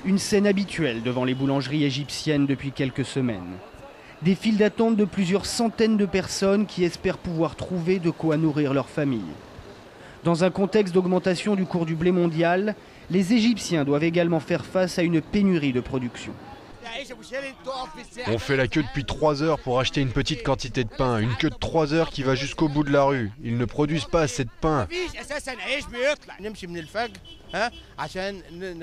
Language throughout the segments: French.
Une scène habituelle devant les boulangeries égyptiennes depuis quelques semaines. Des files d'attente de plusieurs centaines de personnes qui espèrent pouvoir trouver de quoi nourrir leur famille. Dans un contexte d'augmentation du cours du blé mondial, les Égyptiens doivent également faire face à une pénurie de production. On fait la queue depuis 3 heures pour acheter une petite quantité de pain. Une queue de 3 heures qui va jusqu'au bout de la rue. Ils ne produisent pas assez de pain.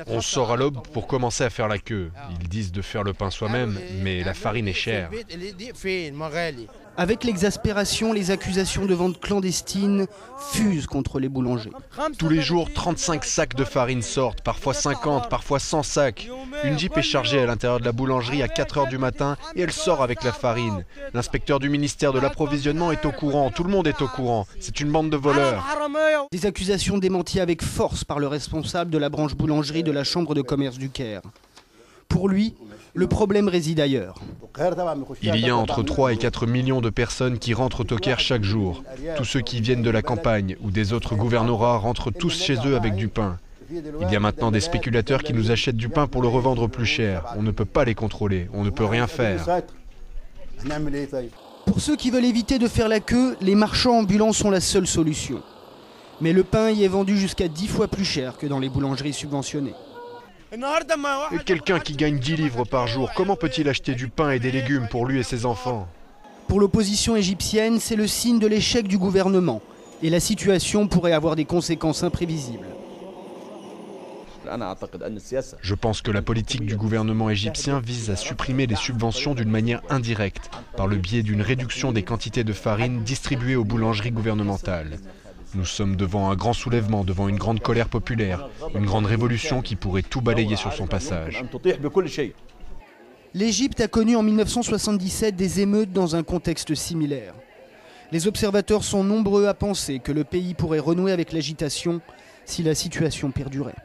On sort à l'aube pour commencer à faire la queue. Ils disent de faire le pain soi-même, mais la farine est chère. Avec l'exaspération, les accusations de vente clandestine fusent contre les boulangers. Tous les jours, 35 sacs de farine sortent, parfois 50, parfois 100 sacs. Une Jeep est chargée à l'intérieur de la boulangerie à 4 heures du matin et elle sort avec la farine. L'inspecteur du ministère de l'approvisionnement est au courant, tout le monde est au courant. C'est une bande de voleurs. Des accusations démenties avec force par le responsable de la branche boulangerie de la Chambre de commerce du Caire. Pour lui, le problème réside ailleurs. Il y a entre 3 et 4 millions de personnes qui rentrent au Caire chaque jour. Tous ceux qui viennent de la campagne ou des autres gouvernorats rentrent tous chez eux avec du pain. Il y a maintenant des spéculateurs qui nous achètent du pain pour le revendre plus cher. On ne peut pas les contrôler, on ne peut rien faire. Pour ceux qui veulent éviter de faire la queue, les marchands ambulants sont la seule solution. Mais le pain y est vendu jusqu'à 10 fois plus cher que dans les boulangeries subventionnées. Et quelqu'un qui gagne 10 livres par jour, comment peut-il acheter du pain et des légumes pour lui et ses enfants? Pour l'opposition égyptienne, c'est le signe de l'échec du gouvernement. Et la situation pourrait avoir des conséquences imprévisibles. Je pense que la politique du gouvernement égyptien vise à supprimer les subventions d'une manière indirecte, par le biais d'une réduction des quantités de farine distribuées aux boulangeries gouvernementales. Nous sommes devant un grand soulèvement, devant une grande colère populaire, une grande révolution qui pourrait tout balayer sur son passage. L'Égypte a connu en 1977 des émeutes dans un contexte similaire. Les observateurs sont nombreux à penser que le pays pourrait renouer avec l'agitation si la situation perdurait.